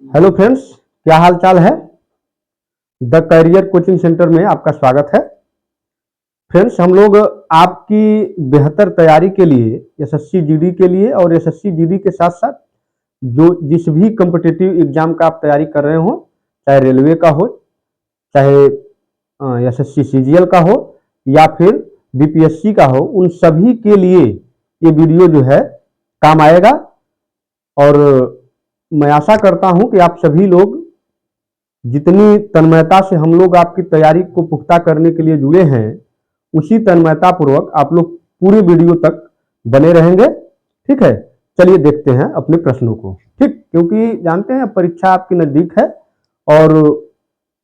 Hello friends, क्या हाल चाल है। द करियर कोचिंग सेंटर में आपका स्वागत है। फ्रेंड्स, हम लोग आपकी बेहतर तैयारी के लिए एसएससी जीडी के लिए और एसएससी जीडी के साथ साथ जो जिस भी कॉम्पिटिटिव एग्जाम का आप तैयारी कर रहे हो, चाहे रेलवे का हो, चाहे एसएससी सीजीएल का हो या फिर बीपीएससी का हो, उन सभी के लिए ये वीडियो जो है काम आएगा। और मैं आशा करता हूं कि आप सभी लोग जितनी तन्मयता से हम लोग आपकी तैयारी को पुख्ता करने के लिए जुड़े हैं, उसी तन्मयता पूर्वक आप लोग पूरे वीडियो तक बने रहेंगे। ठीक है, चलिए देखते हैं अपने प्रश्नों को। ठीक, क्योंकि जानते हैं परीक्षा आपकी नजदीक है और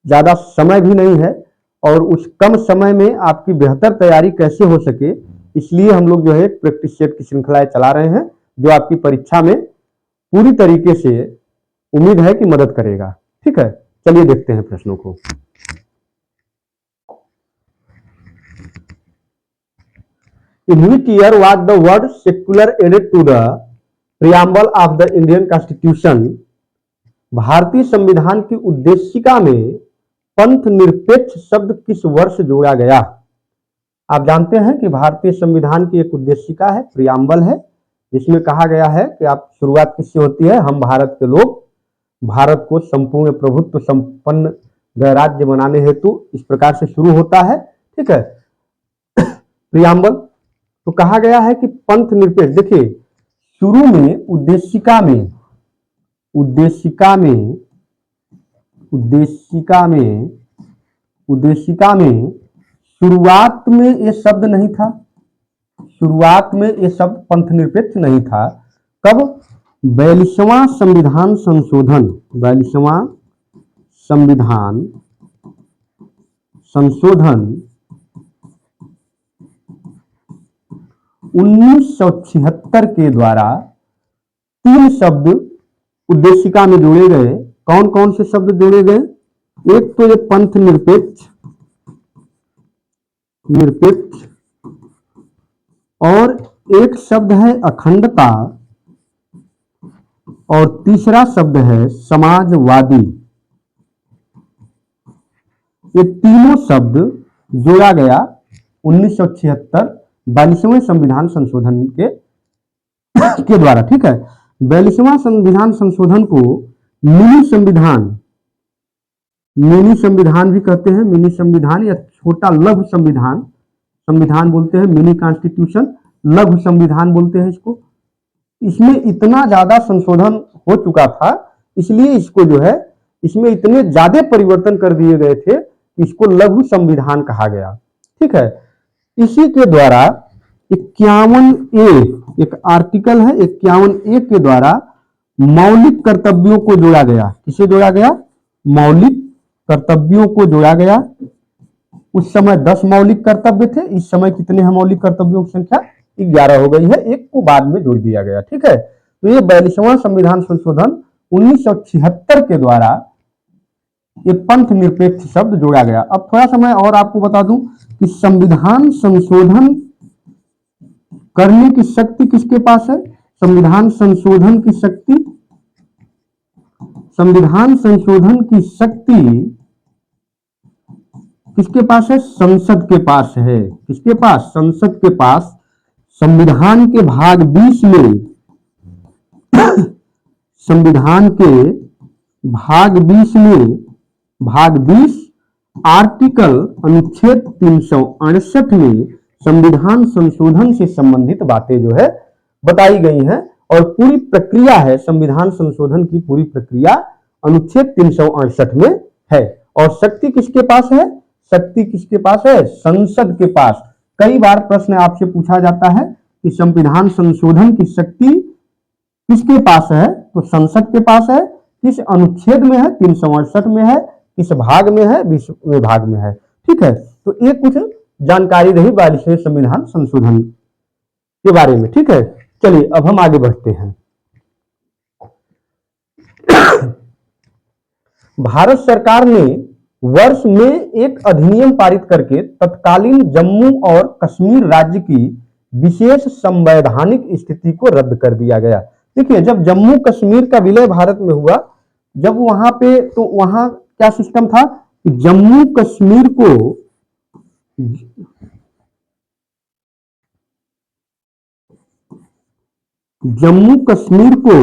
ज्यादा समय भी नहीं है, और उस कम समय में आपकी बेहतर तैयारी कैसे हो सके, इसलिए हम लोग जो है प्रैक्टिस सेट की श्रृंखलाएं चला रहे हैं, जो आपकी परीक्षा में पूरी तरीके से उम्मीद है कि मदद करेगा। ठीक है, चलिए देखते हैं प्रश्नों को। In which year was the word secular added to the preamble of the Indian Constitution? भारतीय संविधान की उद्देशिका में पंथ निरपेक्ष शब्द किस वर्ष जोड़ा गया? आप जानते हैं कि भारतीय संविधान की एक उद्देशिका है, प्रियम्बल है, जिसमें कहा गया है कि आप शुरुआत किससे होती है? हम भारत के लोग भारत को संपूर्ण प्रभुत्व संपन्न गणराज्य बनाने हेतु इस प्रकार से शुरू होता है। ठीक है, प्रियम्बल। तो कहा गया है कि पंथ निरपेक्ष, देखिए शुरू में उद्देशिका में शुरुआत में ये शब्द नहीं था, शुरुआत में ये शब्द पंथ निरपेक्ष नहीं था। कब? 42वां संविधान संशोधन, 42वां संविधान संशोधन 1976 के द्वारा 3 शब्द उद्देशिका में जोड़े गए। कौन कौन से शब्द जोड़े गए? एक तो ये पंथ निरपेक्ष, और एक शब्द है अखंडता, और तीसरा शब्द है समाजवादी। ये तीनों शब्द जोड़ा गया 1976 42वें संविधान संशोधन के द्वारा। ठीक है, 42वां संविधान संशोधन को मिनी संविधान भी कहते हैं, मिनी संविधान या छोटा लघु संविधान बोलते हैं, मिनी कॉन्स्टिट्यूशन, लघु संविधान बोलते हैं इसको। इसमें इतना ज्यादा संशोधन हो चुका था, इसलिए इसको जो है इसमें इतने ज्यादा परिवर्तन कर दिए गए थे, इसको लघु संविधान कहा गया। ठीक है, इसी के द्वारा 51A एक आर्टिकल है, 51A के द्वारा मौलिक कर्तव्यों को जोड़ा गया। किसे जोड़ा गया? मौलिक कर्तव्यों को जोड़ा गया। उस समय 10 मौलिक कर्तव्य थे, इस समय कितने हैं मौलिक कर्तव्यों की संख्या? 11 हो गई है, एक को बाद में जोड़ दिया गया। ठीक है, तो ये 42वां संविधान संशोधन 1976 के द्वारा ये पंथ निरपेक्ष शब्द जोड़ा गया। अब थोड़ा सा मैं और आपको बता दूं कि संविधान संशोधन करने की शक्ति किसके पास है? संविधान संशोधन की शक्ति किसके पास है? संसद के पास है। किसके पास? संसद के पास। संविधान के भाग 20 में संविधान के भाग 20 आर्टिकल अनुच्छेद 368 में संविधान संशोधन से संबंधित बातें जो है बताई गई हैं, और पूरी प्रक्रिया है संविधान संशोधन की, पूरी प्रक्रिया अनुच्छेद 368 में है। और शक्ति किसके पास है? शक्ति किसके पास है? संसद के पास। कई बार प्रश्न आपसे पूछा जाता है कि संविधान संशोधन की शक्ति किसके पास है? तो संसद के पास है। किस अनुच्छेद में है? 368 में है। किस भाग में है? 20वें भाग में है। ठीक है, तो ये कुछ जानकारी रही 42वें संविधान संशोधन के बारे में। ठीक है, चलिए अब हम आगे बढ़ते हैं। भारत सरकार ने वर्ष में एक अधिनियम पारित करके तत्कालीन जम्मू और कश्मीर राज्य की विशेष संवैधानिक स्थिति को रद्द कर दिया गया। देखिए, जब जम्मू कश्मीर का विलय भारत में हुआ जब वहां पे, तो वहां क्या सिस्टम था कि जम्मू कश्मीर को, जम्मू कश्मीर को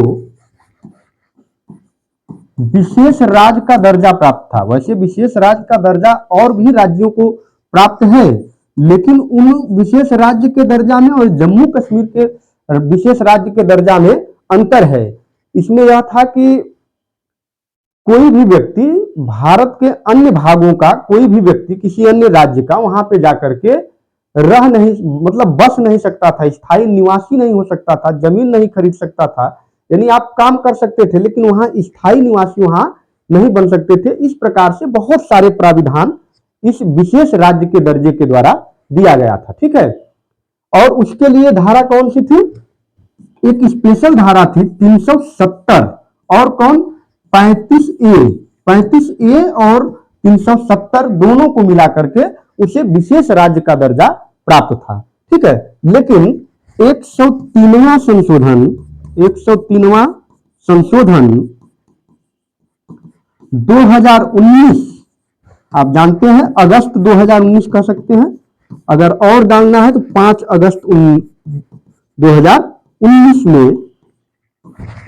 विशेष राज्य का दर्जा प्राप्त था। वैसे विशेष राज्य का दर्जा और भी राज्यों को प्राप्त है, लेकिन उन विशेष राज्य के दर्जा में और जम्मू कश्मीर के विशेष राज्य के दर्जा में अंतर है। इसमें यह था कि कोई भी व्यक्ति भारत के अन्य भागों का, कोई भी व्यक्ति किसी अन्य राज्य का वहां पे जाकर के रह नहीं, मतलब बस नहीं सकता था, स्थायी निवासी नहीं हो सकता था, जमीन नहीं खरीद सकता था। यानी आप काम कर सकते थे लेकिन वहां स्थायी निवासी वहां नहीं बन सकते थे। इस प्रकार से बहुत सारे प्राविधान इस विशेष राज्य के दर्जे के द्वारा दिया गया था। ठीक है, और उसके लिए धारा कौन सी थी? एक स्पेशल धारा थी 370 और कौन 35A और 370 दोनों को मिला करके उसे विशेष राज्य का दर्जा प्राप्त था। ठीक है, लेकिन 103वां संशोधन 2019, आप जानते हैं अगस्त 2019 कह सकते हैं, अगर और डालना है तो 5 अगस्त 2019 में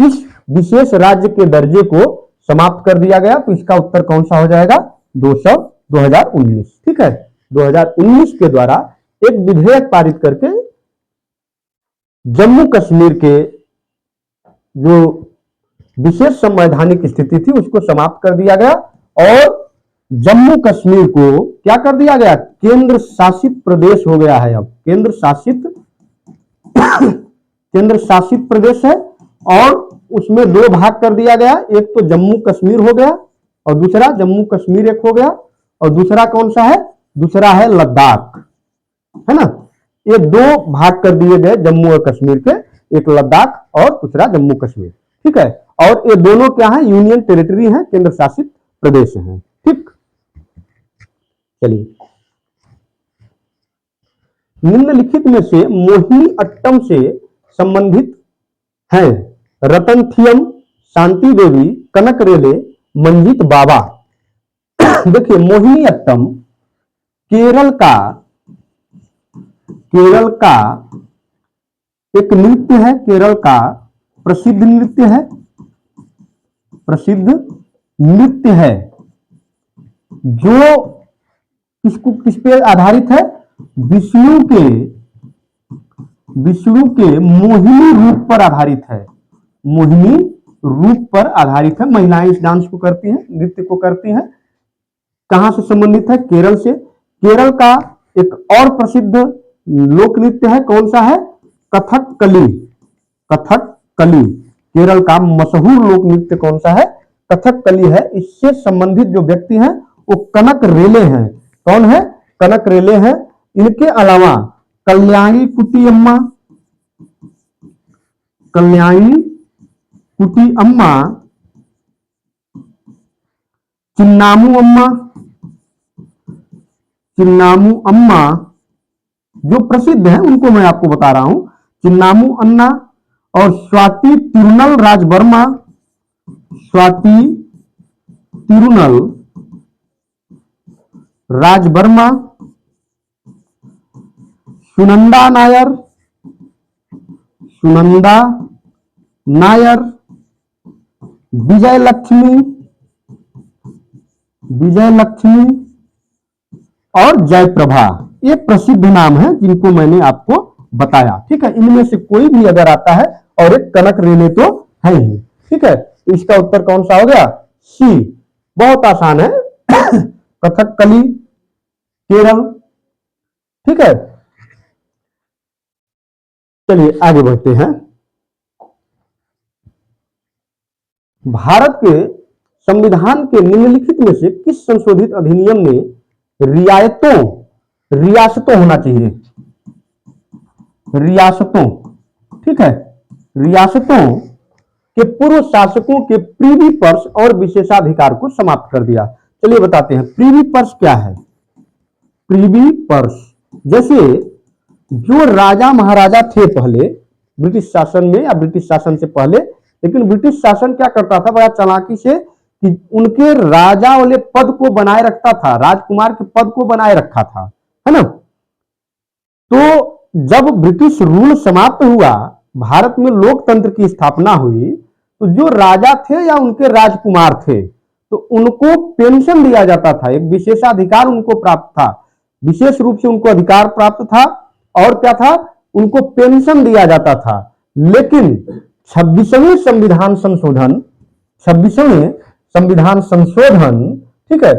इस विशेष राज्य के दर्जे को समाप्त कर दिया गया। तो इसका उत्तर कौन सा हो जाएगा? 2019। ठीक है, 2019 के द्वारा एक विधेयक पारित करके जम्मू कश्मीर के जो विशेष संवैधानिक स्थिति थी उसको समाप्त कर दिया गया और जम्मू कश्मीर को क्या कर दिया गया? केंद्र शासित प्रदेश हो गया है। अब केंद्र शासित प्रदेश है और उसमें 2 भाग कर दिया गया। एक तो जम्मू कश्मीर हो गया और दूसरा जम्मू कश्मीर एक हो गया, और दूसरा कौन सा है? दूसरा है लद्दाख, है ना। ये 2 भाग कर दिए गए जम्मू और कश्मीर के, एक लद्दाख और दूसरा जम्मू कश्मीर। ठीक है, और ये दोनों क्या है? यूनियन टेरिटरी है, केंद्र शासित प्रदेश है। ठीक, चलिए, निम्नलिखित में से मोहिनीअट्टम से संबंधित हैं रतनथियम, शांति देवी, कनक रेले, मंजीत बाबा। देखिए, मोहिनीअट्टम केरल का एक नृत्य है, केरल का प्रसिद्ध नृत्य है जो किस पे आधारित है? विष्णु के मोहिनी रूप पर आधारित है। मोहिनी रूप पर आधारित है। महिलाएं इस डांस को करती हैं, नृत्य को करती हैं। कहां से संबंधित है? केरल से। केरल का एक और प्रसिद्ध लोक नृत्य है, कौन सा है? कथकली। केरल का मशहूर लोक नृत्य कौन सा है? कथकली है। इससे संबंधित जो व्यक्ति हैं वो कनक रेले हैं। कौन है? कनक रेले हैं। इनके अलावा कल्याणी कुटी अम्मा, चिन्नामू अम्मा जो प्रसिद्ध है उनको मैं आपको बता रहा हूं। चिन्नामू अन्ना और स्वाति तिरुनल राजवर्मा, सुनंदा नायर, विजय लक्ष्मी और जयप्रभा, ये प्रसिद्ध नाम है जिनको मैंने आपको बताया। ठीक है, इनमें से कोई भी अगर आता है, और एक कनक रेले तो है ही। ठीक है, तो इसका उत्तर कौन सा हो गया? सी। बहुत आसान है। कथकली, केरल। ठीक है, चलिए आगे बढ़ते हैं। भारत के संविधान के निम्नलिखित में से किस संशोधित अधिनियम ने रियासतों होना चाहिए, रियासतों, ठीक है, रियासतों के पूर्व शासकों के प्रीवी पर्स और विशेषाधिकार को समाप्त कर दिया। चलिए बताते हैं प्रीवी पर्स क्या है। प्रीवी पर्स जैसे जो राजा महाराजा थे पहले ब्रिटिश शासन में या ब्रिटिश शासन से पहले, लेकिन ब्रिटिश शासन क्या करता था? बड़ा चालाकी से कि उनके राजा वाले पद को बनाए रखता था, राजकुमार के पद को बनाए रखा था, है ना। तो जब ब्रिटिश रूल समाप्त हुआ, भारत में लोकतंत्र की स्थापना हुई, तो जो राजा थे या उनके राजकुमार थे, तो उनको पेंशन दिया जाता था, एक विशेषाधिकार उनको प्राप्त था, विशेष रूप से उनको अधिकार प्राप्त था। और क्या था, उनको पेंशन दिया जाता था। लेकिन 26वें संविधान संशोधन, 26वें संविधान संशोधन, ठीक है,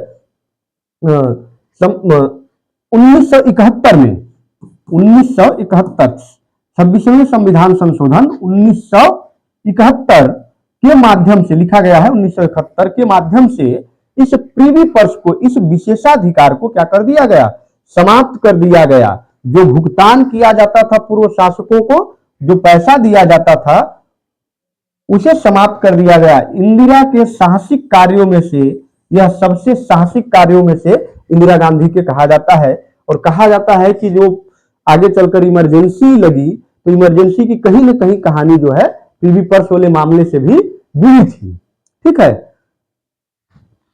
1971 में, 1971 26वें संविधान संशोधन 1971 के माध्यम से लिखा गया है, 1971 के माध्यम से इस प्रीवी पर्स को, इस विशेषाधिकार को क्या कर दिया गया, समाप्त कर दिया गया। जो भुगतान किया जाता था पूर्व शासकों को, जो पैसा दिया जाता था, उसे समाप्त कर दिया गया। इंदिरा के साहसिक कार्यों में से यह सबसे साहसिक कार्यों में से इंदिरा गांधी के कहा जाता है। और कहा जाता है कि जो आगे चलकर इमरजेंसी लगी, तो इमरजेंसी की कहीं ना कहीं कहानी जो है प्रीवी पर्स वाले मामले से भी जुड़ी थी। ठीक है,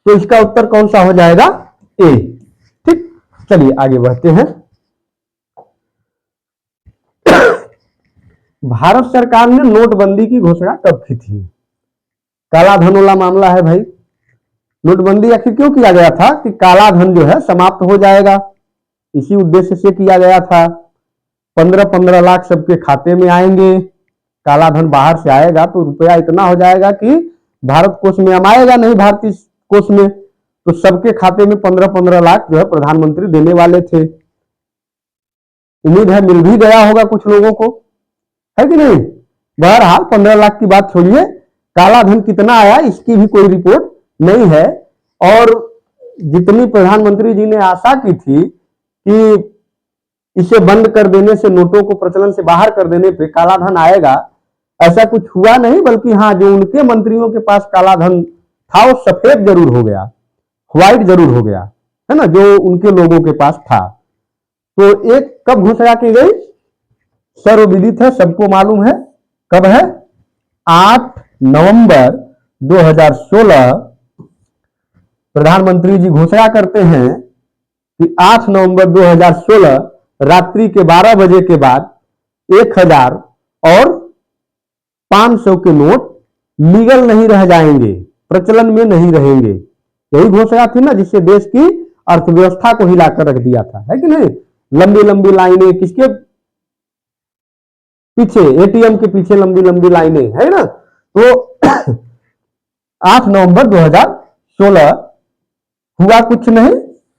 तो इसका उत्तर कौन सा हो जाएगा, ए। ठीक, चलिए आगे बढ़ते हैं। भारत सरकार ने नोटबंदी की घोषणा कब की थी? काला धन वाला मामला है भाई। नोटबंदी आखिर क्यों किया गया था कि काला धन जो है समाप्त हो जाएगा, इसी उद्देश्य से किया गया था। 15-15 लाख सबके खाते में आएंगे, काला धन बाहर से आएगा तो रुपया इतना हो जाएगा कि भारत कोष में आएगा नहीं, भारतीय कोष में, तो सबके खाते में 15-15 लाख जो है प्रधानमंत्री देने वाले थे। उम्मीद है मिल भी गया होगा कुछ लोगों को, है कि नहीं। बहरहाल 15 लाख की बात छोड़िए, काला धन कितना आया इसकी भी कोई रिपोर्ट नहीं है। और जितनी प्रधानमंत्री जी ने आशा की थी कि इसे बंद कर देने से, नोटों को प्रचलन से बाहर कर देने पे काला धन आएगा, ऐसा कुछ हुआ नहीं। बल्कि हाँ, जो उनके मंत्रियों के पास काला धन था वो सफेद जरूर हो गया, व्हाइट जरूर हो गया, है ना, जो उनके लोगों के पास था। तो एक कब घोषणा की गई, सर्वविदित है, सबको मालूम है, कब है, 8 नवंबर 2016 प्रधानमंत्री जी घोषणा करते हैं कि 8 नवंबर 2016 रात्रि के 12 बजे के बाद 1000 और 500 के नोट लीगल नहीं रह जाएंगे, प्रचलन में नहीं रहेंगे। यही घोषणा थी ना जिससे देश की अर्थव्यवस्था को हिलाकर रख दिया था, है कि नहीं। लंबी लंबी लाइनें, किसके पीछे, एटीएम के पीछे लंबी लंबी लाइनें, है ना। तो 8 नवंबर 2016 हुआ कुछ नहीं,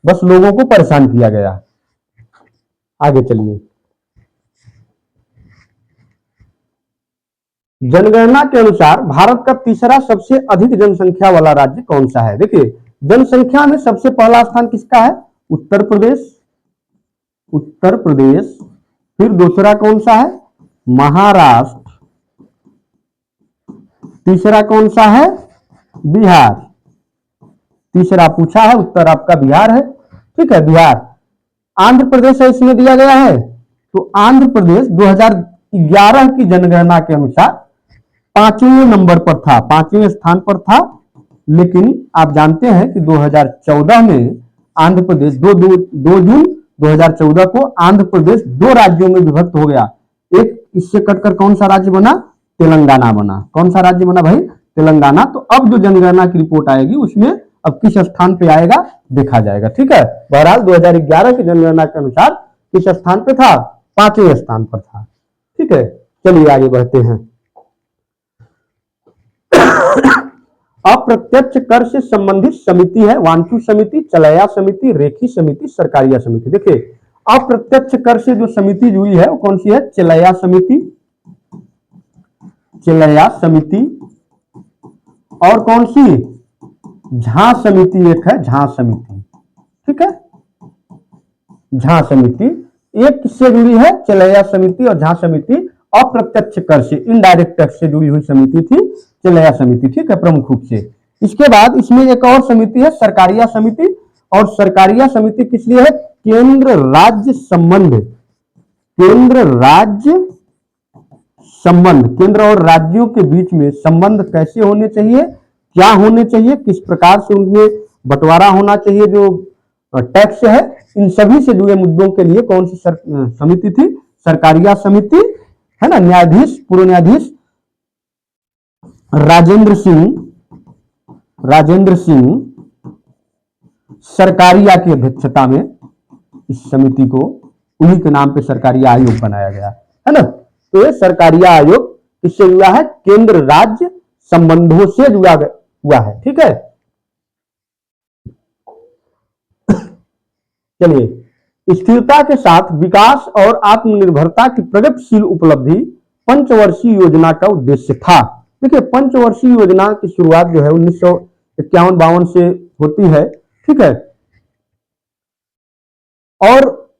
बस लोगों को परेशान किया गया। आगे चलिए। जनगणना के अनुसार भारत का तीसरा सबसे अधिक जनसंख्या वाला राज्य कौन सा है? देखिए, जनसंख्या में सबसे पहला स्थान किसका है, उत्तर प्रदेश, उत्तर प्रदेश। फिर दूसरा कौन सा है, महाराष्ट्र। तीसरा कौन सा है, बिहार। तीसरा पूछा है, उत्तर आपका बिहार है। ठीक है, बिहार। आंध्र प्रदेश है इसमें दिया गया है, तो आंध्र प्रदेश 2011 की जनगणना के अनुसार 5वें नंबर पर था, 5वें स्थान पर था। लेकिन आप जानते हैं कि 2014 में आंध्र प्रदेश 2 जून 2014 को आंध्र प्रदेश 2 राज्यों में विभक्त हो गया। एक इससे कटकर कौन सा राज्य बना, तेलंगाना बना। कौन सा राज्य बना भाई, तेलंगाना। तो अब जो जनगणना की रिपोर्ट आएगी उसमें अब किस स्थान पे आएगा देखा जाएगा। ठीक है, बहरहाल 2011 की जनगणना के अनुसार किस स्थान पे था, 5वें स्थान पर था। ठीक है, चलिए आगे बढ़ते हैं। अप्रत्यक्ष कर से संबंधित समिति है वांचू समिति, चलैया समिति, रेखी समिति, सरकारिया समिति। देखिए, अप्रत्यक्ष कर से जो समिति जुड़ी है वो कौन सी है, चलैया समिति, चलैया समिति। और कौन सी, झा समिति एक है, झा समिति। ठीक है, झा समिति एक किससे जुड़ी है, चलैया समिति और झा समिति अप्रत्यक्ष कर से, इनडायरेक्ट टैक्स से जुड़ी हुई समिति थी चलैया समिति। ठीक है, प्रमुख रूप से। इसके बाद इसमें एक और समिति है सरकारिया समिति, और सरकारिया समिति किस लिए है, केंद्र राज्य संबंध, केंद्र राज्य संबंध, केंद्र और राज्यों के बीच में संबंध कैसे होने चाहिए, क्या होने चाहिए, किस प्रकार से उनमें बंटवारा होना चाहिए, जो टैक्स है, इन सभी से जुड़े मुद्दों के लिए कौन सी समिति थी, सरकारिया समिति, है ना। न्यायाधीश, पूर्व न्यायाधीश राजेंद्र सिंह सरकारिया की अध्यक्षता में इस समिति को, उन्हीं के नाम पे सरकारिया आयोग बनाया गया, है ना। तो ये सरकारिया आयोग किससे जुड़ा है, केंद्र राज्य संबंधों से जुड़ा हुआ है, ठीक है। चलिए, स्थिरता के साथ विकास और आत्मनिर्भरता की प्रगतिशील उपलब्धि पंचवर्षीय योजना का उद्देश्य था। देखिए, पंचवर्षीय योजना की शुरुआत जो है 1951-52 से होती है, ठीक है। और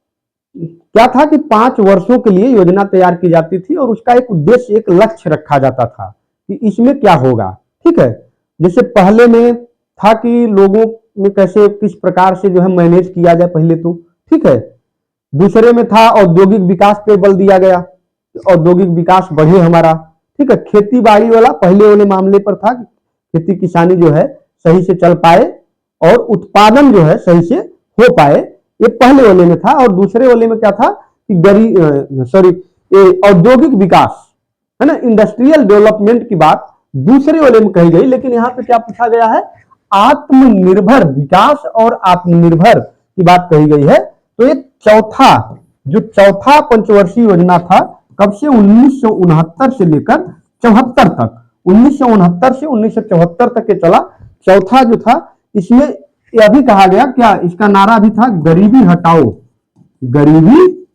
क्या था कि 5 वर्षों के लिए योजना तैयार की जाती थी और उसका एक उद्देश्य, एक लक्ष्य रखा जाता था कि इसमें क्या होगा, ठीक है। जैसे पहले में था कि लोगों में कैसे, किस प्रकार से जो है मैनेज किया जाए पहले तो, ठीक है। दूसरे में था औद्योगिक विकास पे बल दिया गया, औद्योगिक विकास बढ़े हमारा, ठीक है। खेती बाड़ी वाला पहले वाले मामले पर था कि खेती किसानी जो है सही से चल पाए और उत्पादन जो है सही से हो पाए, ये पहले वाले में था। और दूसरे वाले में क्या था कि औद्योगिक विकास, है ना, इंडस्ट्रियल डेवलपमेंट की बात दूसरे वाले में कही गई। लेकिन यहाँ पे क्या पूछा गया है, आत्मनिर्भर विकास और आत्मनिर्भर की बात कही गई है। तो ये चौथा पंचवर्षीय योजना था, कब से, 1969 से लेकर 74 तक, 1969 से 1974 तक के चला। चौथा जो था, इसमें यह भी कहा गया, क्या इसका नारा भी था, गरीबी हटाओ, गरीबी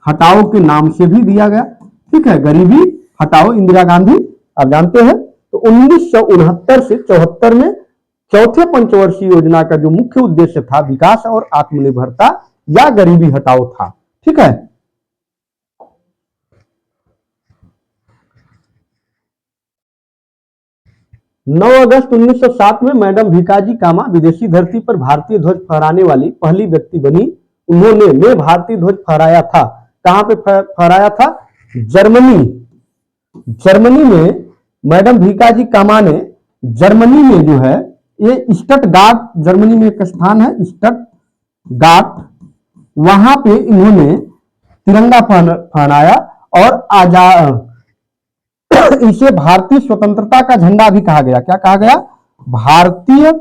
हटाओ के नाम से भी दिया गया, ठीक है। गरीबी हटाओ, इंदिरा गांधी, आप जानते हैं। तो 1969 से 74 में चौथे पंचवर्षीय योजना का जो मुख्य उद्देश्य था, विकास और आत्मनिर्भरता या गरीबी हटाओ था, ठीक है। नौ अगस्त 1907 में मैडम भीकाजी कामा विदेशी धरती पर भारतीय ध्वज फहराने वाली पहली व्यक्ति बनी। उन्होंने भारतीय ध्वज फहराया था, कहां पे फहराया था, जर्मनी में मैडम भीकाजी कामा ने जर्मनी में जो है, ये स्टटगार्ट, जर्मनी में एक स्थान है स्टटगार्ट, वहां पे इन्होंने तिरंगा फहराया और आजाद, इसे भारतीय स्वतंत्रता का झंडा भी कहा गया। क्या कहा गया, भारतीय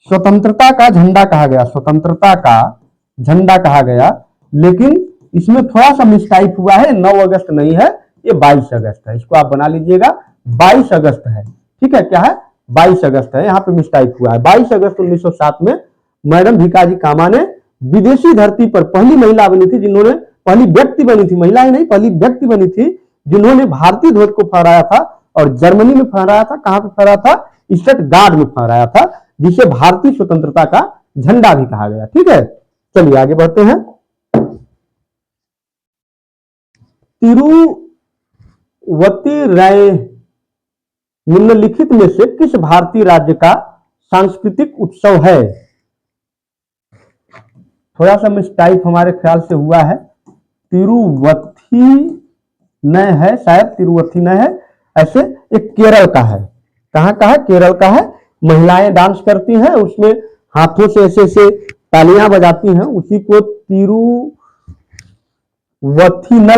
स्वतंत्रता का झंडा कहा गया, स्वतंत्रता का झंडा कहा गया। लेकिन इसमें थोड़ा सा मिस्टाइप हुआ है, 9 अगस्त नहीं है, ये 22 अगस्त है, इसको आप बना लीजिएगा, 22 अगस्त है, ठीक है। क्या है, 22 अगस्त है, यहाँ पे मिस्टाइप हुआ है। 22 अगस्त 1907 में मैडम भीकाजी कामा ने विदेशी धरती पर पहली महिला बनी थी, जिन्होंने, पहली व्यक्ति बनी थी, महिला ही नहीं, पहली व्यक्ति बनी थी जिन्होंने भारतीय ध्वज को फहराया था। और जर्मनी में फहराया था, कहां पे फहराया था, स्टटगार्ट में फहराया था, जिसे भारतीय स्वतंत्रता का झंडा भी कहा गया, ठीक है। चलिए आगे बढ़ते हैं। तिरुवती राय निम्नलिखित में से किस भारतीय राज्य का सांस्कृतिक उत्सव है। थोड़ा सा मिस्टाइप हमारे ख्याल से हुआ है, तिरुवती न है, शायद तिरुवती न है, ऐसे एक केरल का है। कहां का है, केरल का है। महिलाएं डांस करती हैं, उसमें हाथों से ऐसे ऐसे तालियां बजाती हैं, उसी को तिरुवथीनल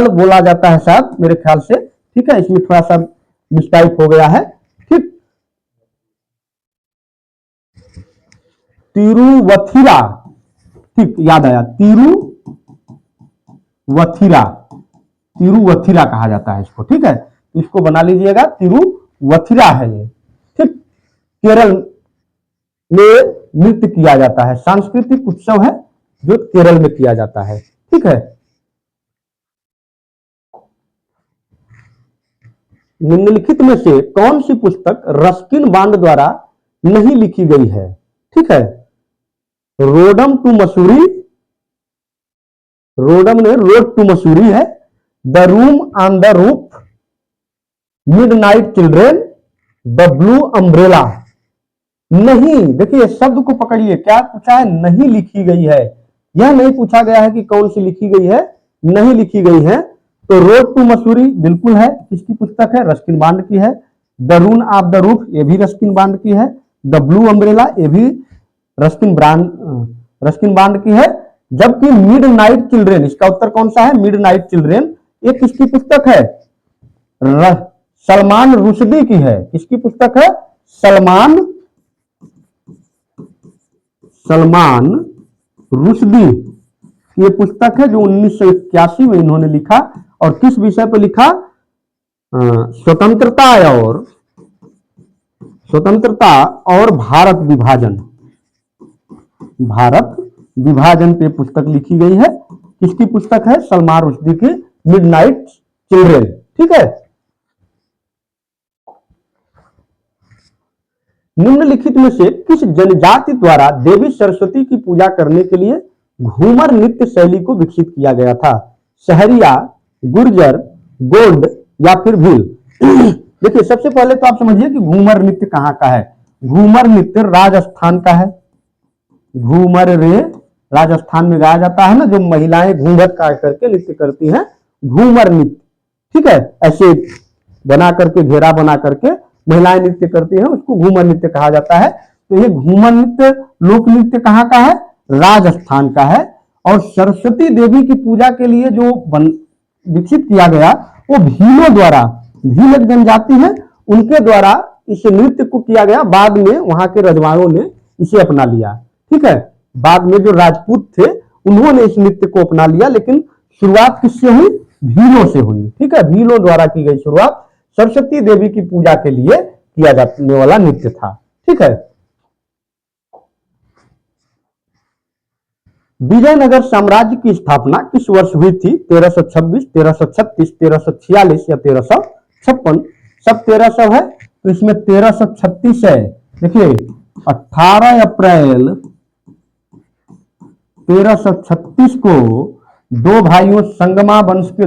बोला जाता है शायद, मेरे ख्याल से, ठीक है। इसमें थोड़ा सा मिस्टाइप हो गया है, ठीक। तिरुवथिरा, ठीक, याद आया, तिरुवथिरा कहा जाता है इसको, ठीक है। इसको बना लीजिएगा, तिरुवथिरा है ये, ठीक। केरल में नृत्य किया जाता है, सांस्कृतिक उत्सव है जो केरल में किया जाता है, ठीक है। निम्नलिखित में से कौन सी पुस्तक रस्किन बॉन्ड द्वारा नहीं लिखी गई है, ठीक है। रोडम टू मसूरी है, the room on the roof, midnight children, the blue umbrella. नहीं, देखिए शब्द को पकड़िए, क्या पूछा है, नहीं लिखी गई है। यह नहीं पूछा गया है कि कौन सी लिखी गई है, नहीं लिखी गई है। तो रोड टू मसूरी बिल्कुल है, किसकी पुस्तक है, रस्किन बॉन्ड की है। द रून ऑफ द रूफ ये भी रस्किन बॉन्ड की है। द ब्लू अम्ब्रेला ये भी रस्किन बॉन्ड की है। जबकि मिड नाइट चिल्ड्रेन, इसका उत्तर कौन सा है? मिड नाइट चिल्ड्रेन ये किसकी पुस्तक है? सलमान रुश्दी की है। किसकी पुस्तक है? सलमान रुश्दी ये पुस्तक है, जो 1981 में इन्होंने लिखा। और किस विषय पर लिखा? स्वतंत्रता और भारत विभाजन पे पुस्तक लिखी गई है। किसकी पुस्तक है? सलमान रुश्दी की मिडनाइट चिल्ड्रेन। ठीक है। निम्नलिखित में से किस जनजाति द्वारा देवी सरस्वती की पूजा करने के लिए घूमर नृत्य शैली को विकसित किया गया था? सहरिया, गुर्जर, गोंड या फिर भील? देखिए, सबसे पहले तो आप समझिए कि घूमर नृत्य कहां का है। घूमर नृत्य राजस्थान का है। घूमर रे राजस्थान में गाया जाता है ना, जो महिलाएं घूंघट काट करके नृत्य करती हैं, घूमर नृत्य। ठीक है, ऐसे बना करके, घेरा बना करके महिलाएं नृत्य करती हैं, उसको घूमर नृत्य कहा जाता है। तो ये घूमर नृत्य, लोक नृत्य कहाँ का है? राजस्थान का है। और सरस्वती देवी की पूजा के लिए जो विकसित किया गया वो भीलों द्वारा, भील एक जनजाति है, उनके द्वारा इस नृत्य को किया गया। बाद में वहां के रजवाड़ों ने इसे अपना लिया। ठीक है, बाद में जो राजपूत थे उन्होंने इस नृत्य को अपना लिया, लेकिन शुरुआत किससे हुई? भीलों से हुई। ठीक है, भीलों द्वारा की गई शुरुआत सरस्वती देवी की पूजा के लिए किया जाने वाला नृत्य था। ठीक है। विजयनगर साम्राज्य की स्थापना किस वर्ष हुई थी? 1326, 1336, 1346 या 1356? सब 1300 है, तो इसमें 1336 है। देखिए, 18 अप्रैल 1336 को दो भाइयों, संगमा वंश के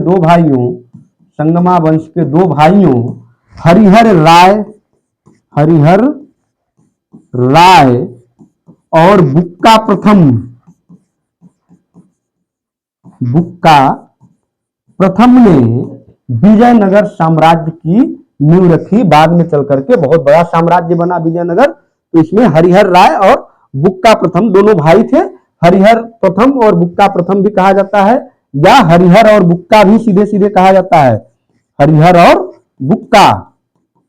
दो भाइयों हरिहर राय और बुक्का प्रथम ने विजयनगर साम्राज्य की नींव रखी। बाद में चल करके बहुत बड़ा साम्राज्य बना विजयनगर। तो इसमें हरिहर राय और बुक्का प्रथम दोनों भाई थे। हरिहर प्रथम और बुक्का प्रथम भी कहा जाता है, या हरिहर और बुक्का भी सीधे सीधे कहा जाता है, हरिहर और बुक्का।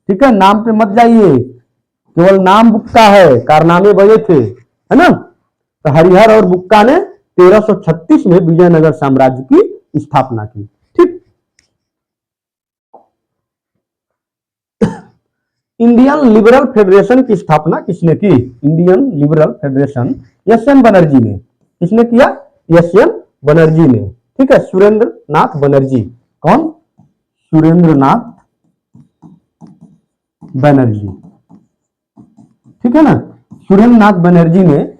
ठीक है, नाम पे मत जाइए, केवल नाम बुक्का है, कारनामे बड़े थे, है ना। तो हरिहर और बुक्का ने 1336 में विजयनगर साम्राज्य की स्थापना की। ठीक। इंडियन लिबरल फेडरेशन की स्थापना किसने की? Indian liberal federation SN. Banerjee ने। किसने किया? एस.एन. बनर्जी ने। ठीक है, सुरेंद्र नाथ बनर्जी। कौन? सुरेंद्र नाथ बनर्जी। ठीक है ना, सुरेंद्र नाथ बनर्जी ने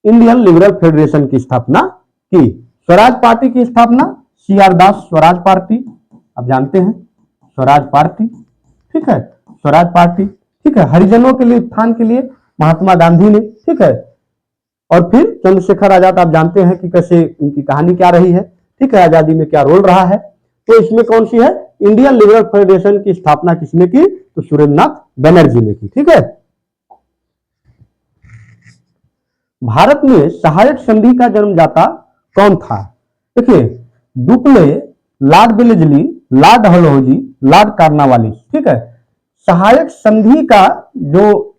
इंडियन लिबरल फेडरेशन की स्थापना की। स्वराज पार्टी की स्थापना सी.आर. दास स्वराज पार्टी, आप जानते हैं स्वराज पार्टी। ठीक है, स्वराज पार्टी। ठीक है, हरिजनों के लिए उत्थान के लिए महात्मा गांधी ने। ठीक है, और फिर चंद्रशेखर आजाद, आप जानते हैं कि कैसे उनकी कहानी क्या रही है। ठीक है, आजादी में क्या रोल रहा है। तो इसमें कौन सी है? इंडियन लिबरल फेडरेशन की स्थापना किसने की? तो सुरेंद्र नाथ बनर्जी ने की। ठीक है। भारत में सहायक संधि का जन्मदाता कौन था? देखिए, Dupleix, Lord Wellesley, Lord Dalhousie, Lord Cornwallis. ठीक है, सहायक संधि का जो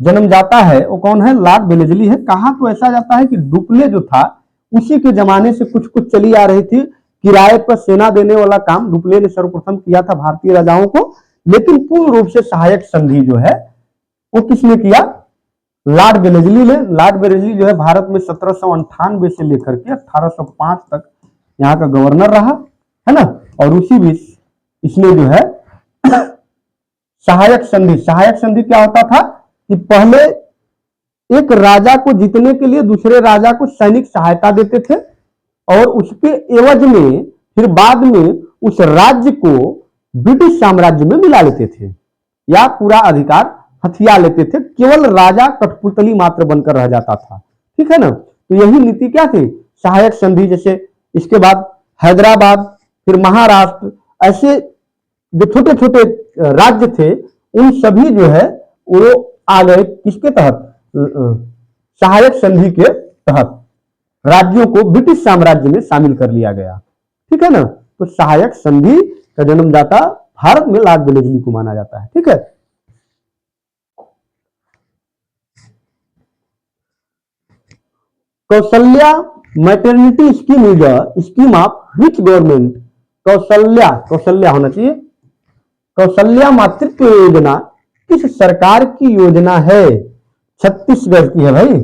जन्मदाता है वो कौन है? लॉर्ड वेलेस्ली है। कहा तो ऐसा जाता है कि डुप्ले जो था उसी के जमाने से कुछ कुछ चली आ रही थी। किराए पर सेना देने वाला काम डुप्ले ने सर्वप्रथम किया था भारतीय राजाओं को। लेकिन पूर्ण रूप से सहायक संधि जो है वो किसने किया? लॉर्ड वेलेस्ली ने। लॉर्ड वेलेस्ली जो है भारत में 1798 से लेकर के 1805 तक यहाँ का गवर्नर रहा, है ना। और उसी बीच इसने जो है सहायक संधि क्या होता था कि पहले एक राजा को जीतने के लिए दूसरे राजा को सैनिक सहायता देते थे, और उसके एवज में फिर बाद में उस राज्य को ब्रिटिश साम्राज्य में मिला लेते थे, या पूरा अधिकार हथिया लेते थे। केवल राजा कठपुतली मात्र बनकर रह जाता था। ठीक है ना, तो यही नीति क्या थी? सहायक संधि। जैसे इसके बाद हैदराबाद, फिर महाराष्ट्र, ऐसे जो छोटे छोटे राज्य थे उन सभी जो है वो आ गए किसके तहत, सहायक संधि के तहत राज्यों को ब्रिटिश साम्राज्य में शामिल कर लिया गया। ठीक है ना, तो सहायक संधि का जन्मदाता भारत में लॉर्ड वेलेस्ली को माना जाता है। ठीक है, Kaushalya maternity scheme is a scheme of which government. Kaushalya होना चाहिए। कौशल्या मातृत्व योजना किस सरकार की योजना है? छत्तीसगढ़ की है भाई,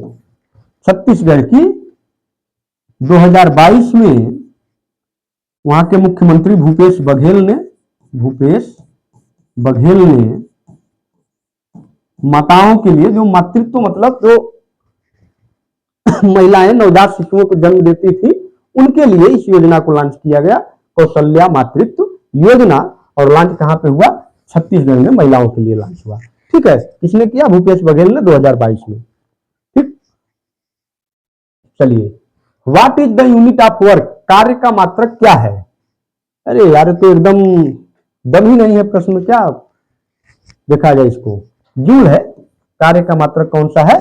छत्तीसगढ़ की। 2022 में वहां के मुख्यमंत्री भूपेश बघेल ने माताओं के लिए, जो मातृत्व मतलब जो महिलाएं नवजात शिशुओं को जन्म देती थी, उनके लिए इस योजना को लॉन्च किया गया, कौशल्या मातृत्व योजना। और लॉन्च कहां पे हुआ? छत्तीसगढ़ में महिलाओं के लिए लॉन्च हुआ। ठीक है, किसने किया? भूपेश बघेल ने 2022 में। ठीक, चलिए, what is the unit of work? कार्य का मात्रक क्या है? अरे यार, तो एकदम दम ही नहीं है प्रश्न, क्या देखा जाए इसको। जूल है कार्य का मात्रक। कौन सा है?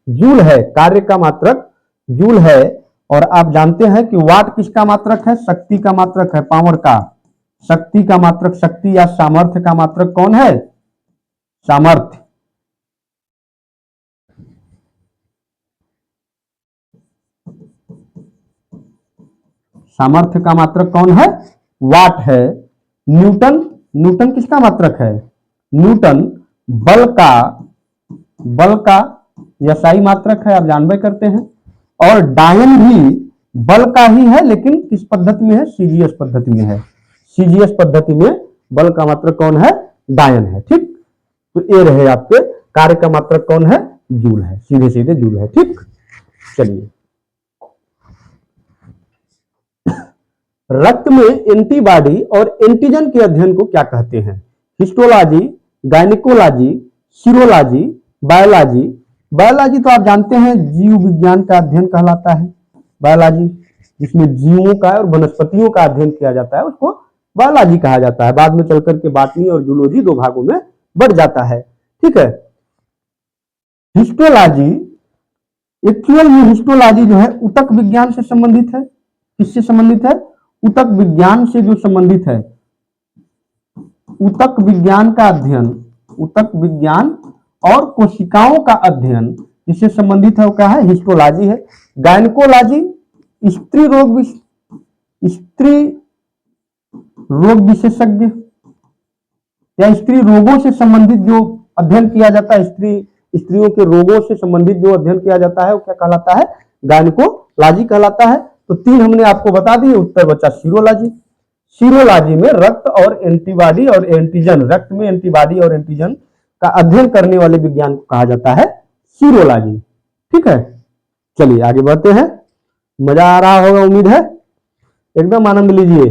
जूल है कार्य का मात्रक, जूल है। और आप जानते हैं कि वाट किसका मात्रक है? शक्ति का मात्रक है, पावर का। शक्ति का मात्रक, शक्ति या सामर्थ्य का मात्रक कौन है? सामर्थ्य। सामर्थ्य का मात्रक कौन है? वाट है। न्यूटन किसका मात्रक है? न्यूटन बल का यसाई मात्रक है, आप जानबे करते हैं। और डायन भी बल का ही है, लेकिन किस पद्धति में है? सीजीएस पद्धति में है। सीजीएस पद्धति में बल का मात्रक कौन है? डायन है। ठीक, तो ये रहे आपके कार्य का मात्रक कौन है? जूल है, सीधे सीधे जूल है। ठीक, चलिए, रक्त में एंटीबॉडी और एंटीजन के अध्ययन को क्या कहते हैं? Histology, gynaecology, serology, biology. Biology तो आप जानते हैं जीव विज्ञान का अध्ययन कहलाता है। बायोलॉजी जिसमें जीवों का और वनस्पतियों का अध्ययन किया जाता है, उसको बायोलॉजी कहा जाता है। बाद में चलकर के बॉटनी और जूलॉजी दो भागों में बढ़ जाता है। ठीक है, हिस्टोलॉजी, एक्चुअल में हिस्टोलॉजी जो है ऊतक विज्ञान से संबंधित है। किससे संबंधित है? ऊतक विज्ञान से जो संबंधित है। ऊतक विज्ञान का अध्ययन, ऊतक विज्ञान और कोशिकाओं का अध्ययन जिससे संबंधित है वो क्या है? हिस्टोलॉजी है। गायनिकोलॉजी, स्त्री रोग विशेषज्ञ या स्त्री रोगों से संबंधित जो अध्ययन किया जाता है, स्त्रियों के रोगों से संबंधित जो अध्ययन किया जाता है वो क्या कहलाता है? गायनिकोलॉजी कहलाता है। तो तीन हमने आपको बता दिए, उत्तर बचा सीरोलॉजी। सीरोलॉजी में रक्त और एंटीबॉडी और एंटीजन, रक्त में एंटीबॉडी और एंटीजन का अध्ययन करने वाले विज्ञान को कहा जाता है सीरोलॉजी। ठीक है, चलिए आगे बढ़ते हैं। मजा आ रहा होगा उम्मीद है, एकदम आनंद लीजिए।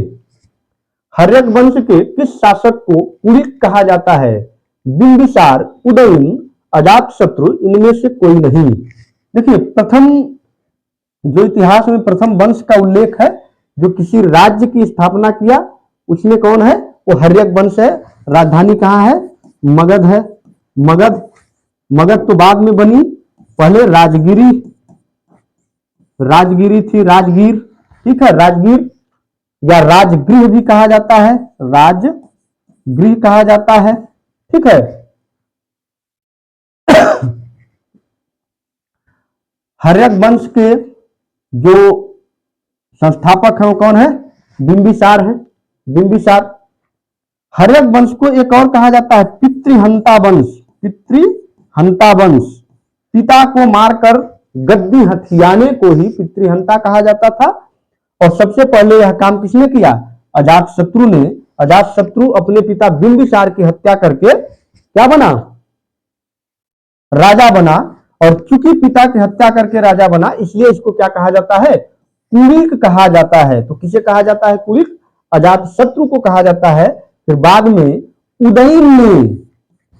हर्यक वंश के किस शासक को कुलिक कहा जाता है? बिंबिसार, उदयन, अजातशत्रु, इनमें से कोई नहीं। देखिए, प्रथम जो इतिहास में प्रथम वंश का उल्लेख है जो किसी राज्य की स्थापना किया, उसमें कौन है? वो हर्यक वंश है। राजधानी कहाँ है? मगध है। मगध तो बाद में बनी, पहले राजगिरी थी, राजगीर। ठीक है, राजगीर या राजगृह भी कहा जाता है, राजगृह कहा जाता है। ठीक है, हर्यक वंश के जो संस्थापक हैं वो कौन है? बिंबिसार है, बिंबिसार। हर्यक वंश को एक और कहा जाता है पितृहंता वंश। पितृहंता वंश, पिता को मारकर गद्दी हथियाने को ही पितृहंता कहा जाता था। और सबसे पहले यह काम किसने किया? अजातशत्रु ने। अजातशत्रु अपने पिता बिंबिसार की हत्या करके क्या बना? राजा बना। और चूंकि पिता की हत्या करके राजा बना, इसलिए इसको क्या कहा जाता है? कुलिक कहा जाता है। तो किसे कहा जाता है कुलिक? अजातशत्रु को कहा जाता है। फिर बाद में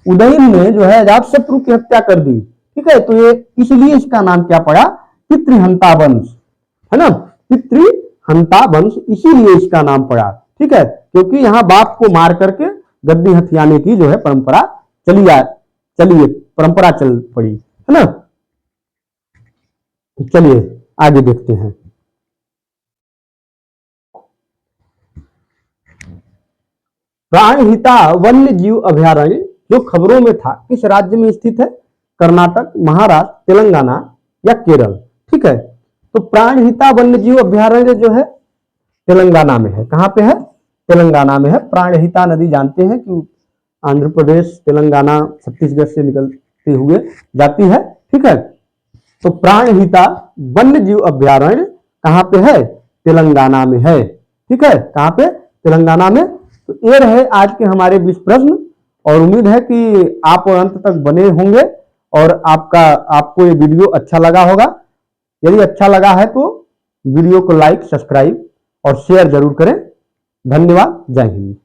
उदयन ने जो है अजातशत्रु की हत्या कर दी। ठीक है, तो ये इसलिए इसका नाम क्या पड़ा? पितृहंता वंश, है ना? पितृहंता वंश, इसीलिए इसका नाम पड़ा। ठीक है, क्योंकि यहाँ बाप को मार करके गद्दी हथियाने की जो है परंपरा चलिए परंपरा चल पड़ी, है ना। चलिए आगे देखते हैं। प्राणहिता वन्य जीव अभयारण्य जो खबरों में था किस राज्य में स्थित है? कर्नाटक, महाराष्ट्र, तेलंगाना या केरल। ठीक है, तो प्राणहिता वन्य जीव अभयारण्य जो है तेलंगाना में है। कहां पे है? तेलंगाना में है। प्राणहिता नदी जानते हैं कि आंध्र प्रदेश, तेलंगाना, छत्तीसगढ़ से निकलते हुए जाती है। ठीक है, तो प्राणहिता वन्य जीव अभयारण्य कहां पे है? तेलंगाना में है। ठीक है, कहां पे? तेलंगाना में। तो ये रहे आज के हमारे 20 प्रश्न और उम्मीद है कि आप अंत तक बने होंगे और आपको ये वीडियो अच्छा लगा होगा। यदि अच्छा लगा है तो वीडियो को लाइक, सब्सक्राइब और शेयर जरूर करें। धन्यवाद। जय हिंद।